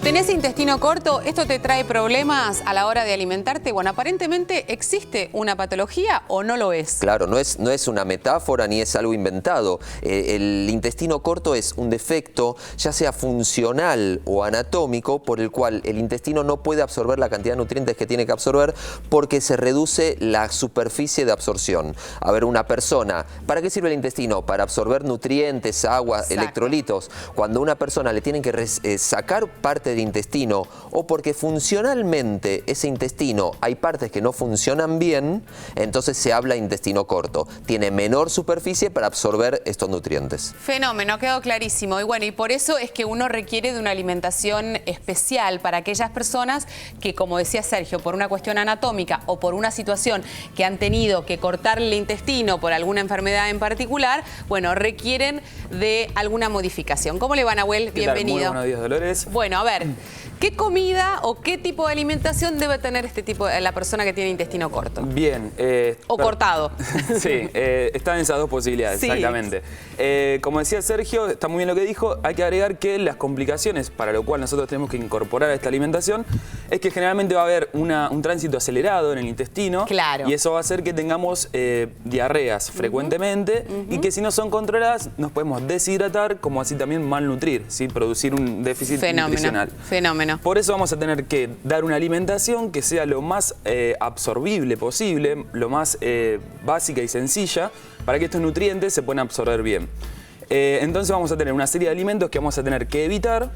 ¿Tenés intestino corto? ¿Esto te trae problemas a la hora de alimentarte? Bueno, aparentemente existe una patología o no lo es. Claro, no es una metáfora ni es algo inventado. El intestino corto es un defecto, ya sea funcional o anatómico, por el cual el intestino no puede absorber la cantidad de nutrientes que tiene que absorber porque se reduce la superficie de absorción. A ver, una persona, ¿para qué sirve el intestino? Para absorber nutrientes, agua, electrolitos. Cuando a una persona le tienen que sacar parte del intestino o porque funcionalmente ese intestino hay partes que no funcionan bien, entonces se habla de intestino corto. Tiene menor superficie para absorber estos nutrientes. Fenómeno, quedó clarísimo. Y bueno, y por eso es que uno requiere de una alimentación especial para aquellas personas que, como decía Sergio, por una cuestión anatómica o por una situación que han tenido que cortar el intestino por alguna enfermedad en particular, bueno, requieren de alguna modificación. ¿Cómo le va, Nahuel? Bienvenido. Muy buenos días, Dolores. Bueno, a ver, ¿qué comida o qué tipo de alimentación debe tener la persona que tiene intestino corto? Bien. O cortado. Sí, están esas dos posibilidades, sí. Exactamente. Como decía Sergio, está muy bien lo que dijo, hay que agregar que las complicaciones para lo cual nosotros tenemos que incorporar a esta alimentación es que generalmente va a haber un tránsito acelerado en el intestino. Claro. Y eso va a hacer que tengamos diarreas frecuentemente y que si no son controladas nos podemos deshidratar, como así también malnutrir, ¿sí? Producir un déficit nutricional. Fenómeno. Por eso vamos a tener que dar una alimentación que sea lo más absorbible posible, lo más básica y sencilla, para que estos nutrientes se puedan absorber bien. Entonces vamos a tener una serie de alimentos que vamos a tener que evitar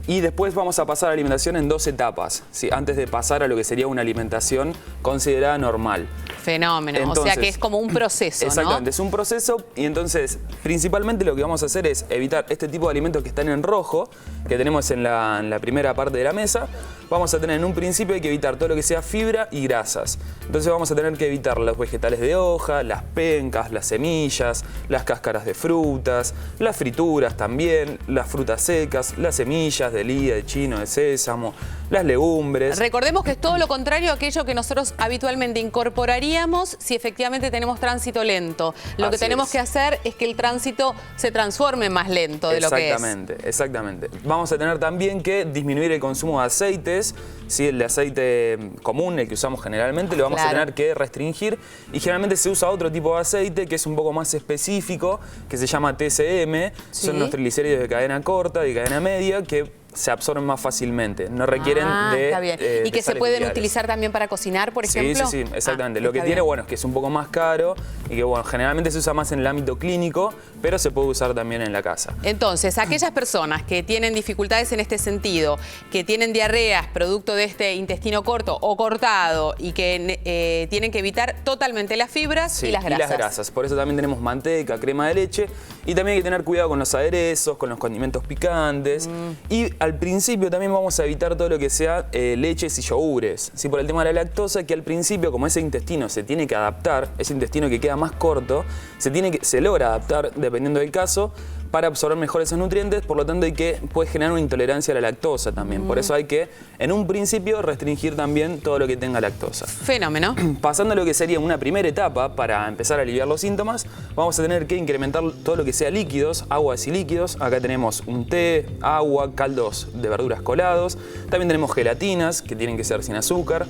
y después vamos a pasar a la alimentación en 2 etapas, ¿sí? Antes de pasar a lo que sería una alimentación considerada normal. Fenómeno, Entonces, o sea que es como un proceso, exactamente, ¿no? es un proceso y entonces principalmente lo que vamos a hacer es evitar este tipo de alimentos que están en rojo, que tenemos en la primera parte de la mesa. Vamos a tener en un principio hay que evitar todo lo que sea fibra y grasas. Entonces vamos a tener que evitar los vegetales de hoja, las pencas, las semillas, las cáscaras de frutas, las frituras también, las frutas secas, las semillas de lía, de chino, de sésamo, las legumbres. Recordemos que es todo lo contrario a aquello que nosotros habitualmente incorporaríamos si efectivamente tenemos tránsito lento. Lo que tenemos que hacer es que el tránsito se transforme más lento de lo que es. Exactamente. Vamos a tener también que disminuir el consumo de aceites, ¿sí? El de aceite común, el que usamos generalmente, lo vamos a tener que restringir y generalmente se usa otro tipo de aceite que es un poco más específico, que se llama TCM, ¿sí? Son los triglicéridos de cadena corta y cadena media que se absorben más fácilmente, no requieren está bien. ¿Y que se pueden utilizar también para cocinar, por ejemplo? Sí, exactamente. Lo que tiene, bueno, es que es un poco más caro y que, bueno, generalmente se usa más en el ámbito clínico, pero se puede usar también en la casa. Entonces, aquellas personas que tienen dificultades en este sentido, que tienen diarreas producto de este intestino corto o cortado y que tienen que evitar totalmente las fibras y las grasas. Y las grasas. Por eso también tenemos manteca, crema de leche y también hay que tener cuidado con los aderezos, con los condimentos picantes y al principio también vamos a evitar todo lo que sea leches y yogures, ¿sí? Por el tema de la lactosa, que al principio, como ese intestino se tiene que adaptar, ese intestino que queda más corto, se logra adaptar, dependiendo del caso, para absorber mejor esos nutrientes, por lo tanto puede generar una intolerancia a la lactosa también. Por eso hay que, en un principio, restringir también todo lo que tenga lactosa. Fenómeno. Pasando a lo que sería una primera etapa para empezar a aliviar los síntomas, vamos a tener que incrementar todo lo que sea líquidos, aguas y líquidos. Acá tenemos un té, agua, caldos de verduras colados. También tenemos gelatinas, que tienen que ser sin azúcar.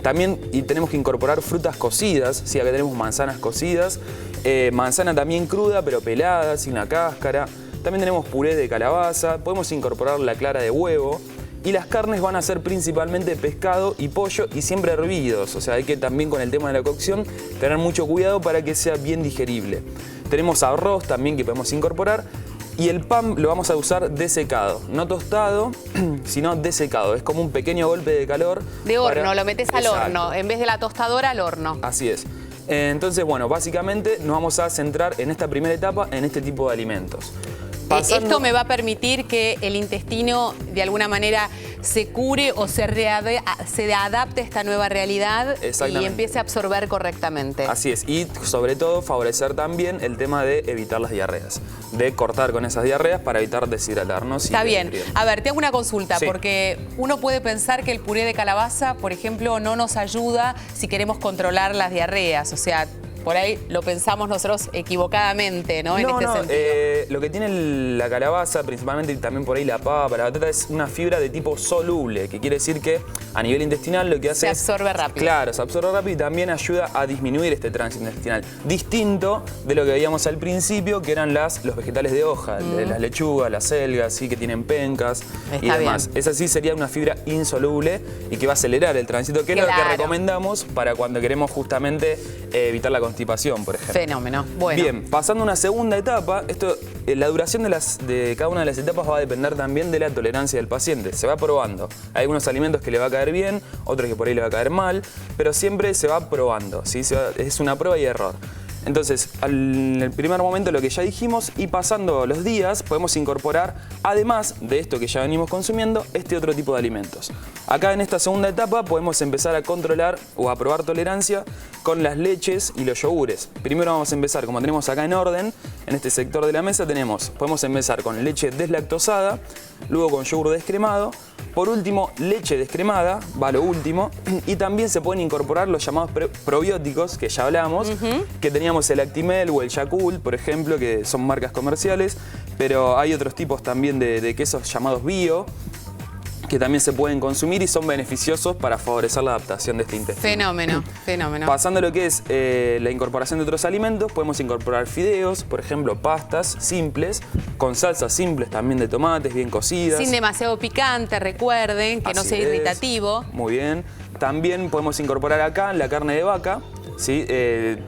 También tenemos que incorporar frutas cocidas, ¿sí? Acá tenemos manzanas cocidas, manzana también cruda pero pelada, sin la cáscara. También tenemos puré de calabaza, podemos incorporar la clara de huevo y las carnes van a ser principalmente pescado y pollo y siempre hervidos, o sea, hay que también con el tema de la cocción tener mucho cuidado para que sea bien digerible. Tenemos arroz también que podemos incorporar. Y el pan lo vamos a usar desecado, no tostado, sino desecado. Es como un pequeño golpe de calor. De horno, lo metes al horno, en vez de la tostadora al horno. Así es. Entonces, bueno, básicamente nos vamos a centrar en esta primera etapa en este tipo de alimentos. Esto me va a permitir que el intestino de alguna manera se cure o se adapte a esta nueva realidad y empiece a absorber correctamente. Así es, y sobre todo favorecer también el tema de evitar las diarreas, de cortar con esas diarreas para evitar deshidratarnos. Está bien. A ver, te hago una consulta, porque uno puede pensar que el puré de calabaza, por ejemplo, no nos ayuda si queremos controlar las diarreas, o sea, por ahí lo pensamos nosotros equivocadamente, ¿no? En este sentido. Lo que tiene la calabaza, principalmente, y también por ahí la papa, la batata, es una fibra de tipo soluble, que quiere decir que a nivel intestinal lo que hace se absorbe rápido. Claro, se absorbe rápido y también ayuda a disminuir este tránsito intestinal. Distinto de lo que veíamos al principio, que eran los vegetales de hoja, las lechugas, las selgas, ¿sí? Que tienen pencas y demás. Esa sí sería una fibra insoluble y que va a acelerar el tránsito, que es lo que recomendamos para cuando queremos justamente evitar la constipación, por ejemplo. Fenómeno. Bueno. Bien, pasando a una segunda etapa, la duración de cada una de las etapas va a depender también de la tolerancia del paciente. Se va probando. Hay algunos alimentos que le va a caer bien, otros que por ahí le va a caer mal, pero siempre se va probando, ¿sí? Es una prueba y error. Entonces, en el primer momento lo que ya dijimos, y pasando los días podemos incorporar, además de esto que ya venimos consumiendo, este otro tipo de alimentos. Acá en esta segunda etapa podemos empezar a controlar o a probar tolerancia con las leches y los yogures. Primero vamos a empezar, como tenemos acá en orden, en este sector de la mesa podemos empezar con leche deslactosada, luego con yogur descremado, por último leche descremada, va lo último, y también se pueden incorporar los llamados probióticos, que ya hablamos, que teníamos el Actimel o el Yakult, por ejemplo, que son marcas comerciales, pero hay otros tipos también de quesos llamados bio, que también se pueden consumir y son beneficiosos para favorecer la adaptación de este intestino. Fenómeno, fenómeno. Pasando a lo que es la incorporación de otros alimentos, podemos incorporar fideos, por ejemplo, pastas simples, con salsas simples también de tomates, bien cocidas. Sin demasiado picante, recuerden, que no sea irritativo. Muy bien. También podemos incorporar acá la carne de vaca. ¿Sí?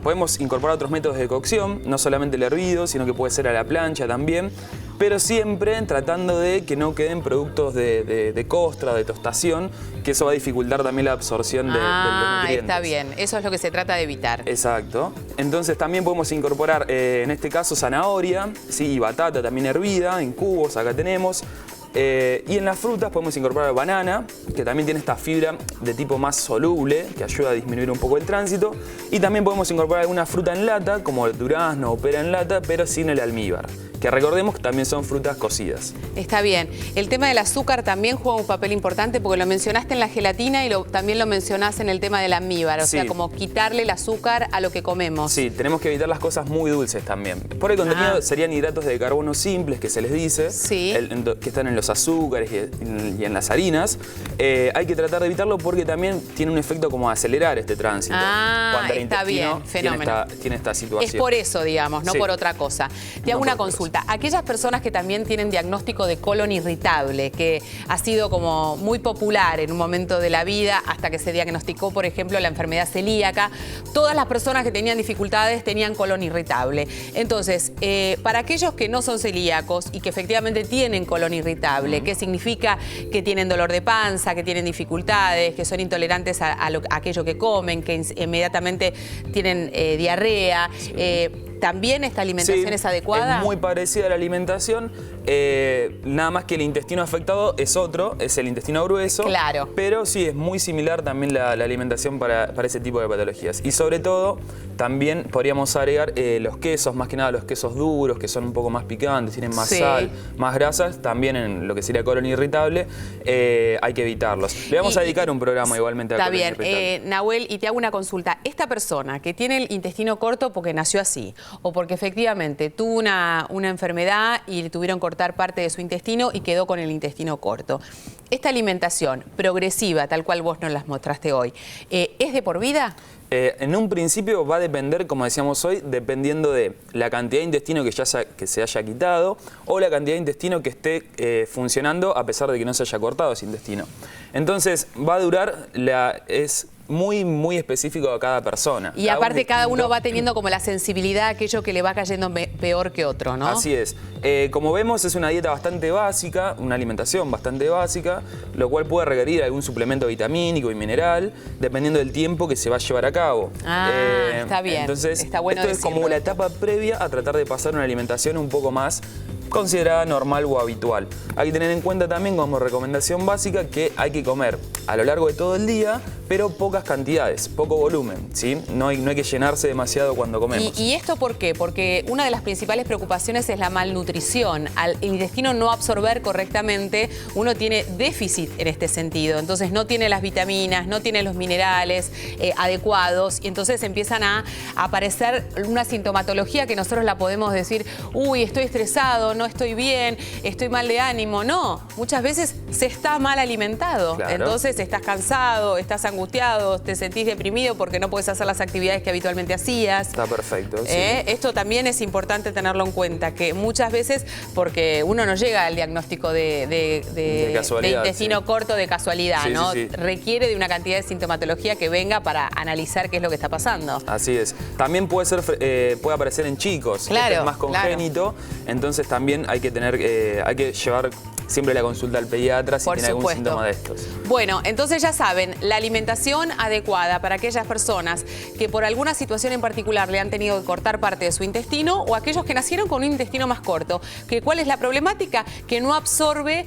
Podemos incorporar otros métodos de cocción, no solamente el hervido, sino que puede ser a la plancha también, pero siempre tratando de que no queden productos de costra, de tostación, que eso va a dificultar también la absorción de los nutrientes. Está bien, eso es lo que se trata de evitar. Exacto. Entonces también podemos incorporar, en este caso, zanahoria, ¿sí? Y batata también hervida, en cubos, acá tenemos. Y en las frutas podemos incorporar banana, que también tiene esta fibra de tipo más soluble, que ayuda a disminuir un poco el tránsito. Y también podemos incorporar alguna fruta en lata, como el durazno o pera en lata, pero sin el almíbar, que recordemos que también son frutas cocidas. Está bien. El tema del azúcar también juega un papel importante porque lo mencionaste en la gelatina y también lo mencionás en el tema del almíbar, o sea, como quitarle el azúcar a lo que comemos. Sí, tenemos que evitar las cosas muy dulces también. Por el contenido serían hidratos de carbono simples, que se les dice, que están en los azúcares y en las harinas. Hay que tratar de evitarlo porque también tiene un efecto como acelerar este tránsito. Cuando el intestino tiene esta situación. Es por eso, digamos, no por otra cosa. Te hago una consulta. Aquellas personas que también tienen diagnóstico de colon irritable, que ha sido como muy popular en un momento de la vida hasta que se diagnosticó, por ejemplo, la enfermedad celíaca, todas las personas que tenían dificultades tenían colon irritable. Entonces, para aquellos que no son celíacos y que efectivamente tienen colon irritable, ¿qué significa? Que tienen dolor de panza, que tienen dificultades, que son intolerantes a aquello que comen, que inmediatamente tienen diarrea. ¿También esta alimentación es adecuada? Es muy parecida a la alimentación, nada más que el intestino afectado es otro, es el intestino grueso. Claro. Pero sí, es muy similar también la alimentación para ese tipo de patologías. Y sobre todo, también podríamos agregar los quesos, más que nada los quesos duros, que son un poco más picantes, tienen más sal, más grasas. También en lo que sería colon irritable, hay que evitarlos. Le vamos a dedicar un programa igualmente a colon irritable. Está bien. Nahuel, y te hago una consulta. Esta persona que tiene el intestino corto porque nació así, o porque efectivamente tuvo una enfermedad y le tuvieron que cortar parte de su intestino y quedó con el intestino corto. Esta alimentación progresiva, tal cual vos nos las mostraste hoy, ¿es de por vida? En un principio va a depender, como decíamos hoy, dependiendo de la cantidad de intestino que se haya quitado o la cantidad de intestino que esté funcionando a pesar de que no se haya cortado ese intestino. Entonces va a durar, es muy específico a cada persona. Y aparte cada uno va teniendo como la sensibilidad a aquello que le va cayendo peor que otro, ¿no? Así es. Como vemos, es una dieta bastante básica, una alimentación bastante básica, lo cual puede requerir algún suplemento vitamínico y mineral, dependiendo del tiempo que se va a llevar a cabo. Está bien. Entonces, está bueno esto es como la etapa previa a tratar de pasar una alimentación un poco más considerada normal o habitual. Hay que tener en cuenta también como recomendación básica que hay que comer a lo largo de todo el día, pero pocas cantidades, poco volumen, ¿sí? No hay que llenarse demasiado cuando comemos. ¿Y esto por qué? Porque una de las principales preocupaciones es la malnutrición. Al el intestino no absorber correctamente, uno tiene déficit en este sentido. Entonces no tiene las vitaminas, no tiene los minerales adecuados y entonces empiezan a aparecer una sintomatología que nosotros la podemos decir, uy, estoy estresado, no estoy bien, estoy mal de ánimo. No, muchas veces se está mal alimentado. Claro. Entonces estás cansado, estás angustiado, te sentís deprimido porque no puedes hacer las actividades que habitualmente hacías. Está perfecto. Sí. Esto también es importante tenerlo en cuenta, que muchas veces, porque uno no llega al diagnóstico de intestino corto de casualidad, Sí, ¿no? sí, sí. Requiere de una cantidad de sintomatología que venga para analizar qué es lo que está pasando. Así es. También puede aparecer en chicos, Claro, es más congénito, entonces también hay que llevar siempre la consulta al pediatra si Por tiene algún supuesto. síntoma de estos. Bueno, entonces ya saben, la alimentación adecuada para aquellas personas que por alguna situación en particular le han tenido que cortar parte de su intestino o aquellos que nacieron con un intestino más corto. ¿Cuál es la problemática? Que no absorbe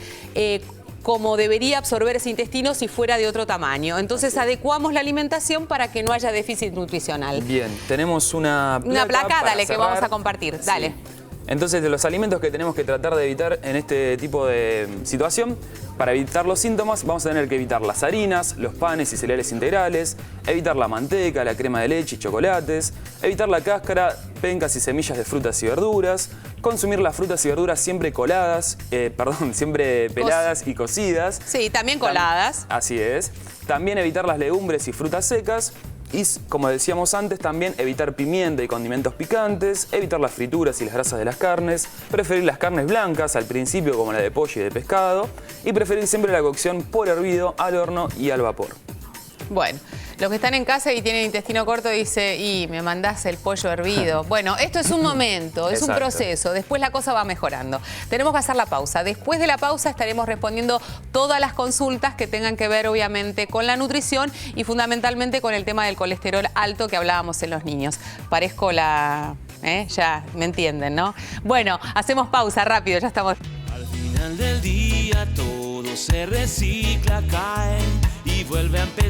como debería absorber ese intestino si fuera de otro tamaño. Entonces adecuamos la alimentación para que no haya déficit nutricional. Bien, tenemos una placa, para dale, que cerrar. vamos a compartir. Sí. Dale. Entonces, de los alimentos que tenemos que tratar de evitar en este tipo de situación, para evitar los síntomas, vamos a tener que evitar las harinas, los panes y cereales integrales, evitar la manteca, la crema de leche y chocolates, evitar la cáscara, pencas y semillas de frutas y verduras, consumir las frutas y verduras siempre siempre peladas y cocidas. Sí, también coladas. Así es. También evitar las legumbres y frutas secas. Y, como decíamos antes, también evitar pimienta y condimentos picantes, evitar las frituras y las grasas de las carnes, preferir las carnes blancas al principio como la de pollo y de pescado y preferir siempre la cocción por hervido, al horno y al vapor. Bueno, los que están en casa y tienen intestino corto dice, y me mandás el pollo hervido. Bueno, esto es un momento, es un Exacto. proceso, después la cosa va mejorando. Tenemos que hacer la pausa. Después de la pausa estaremos respondiendo todas las consultas que tengan que ver obviamente con la nutrición y fundamentalmente con el tema del colesterol alto que hablábamos en los niños. Parezco la... ya, me entienden, ¿no? Bueno, hacemos pausa rápido, ya estamos... Al final del día todo se recicla, cae y vuelve a empezar.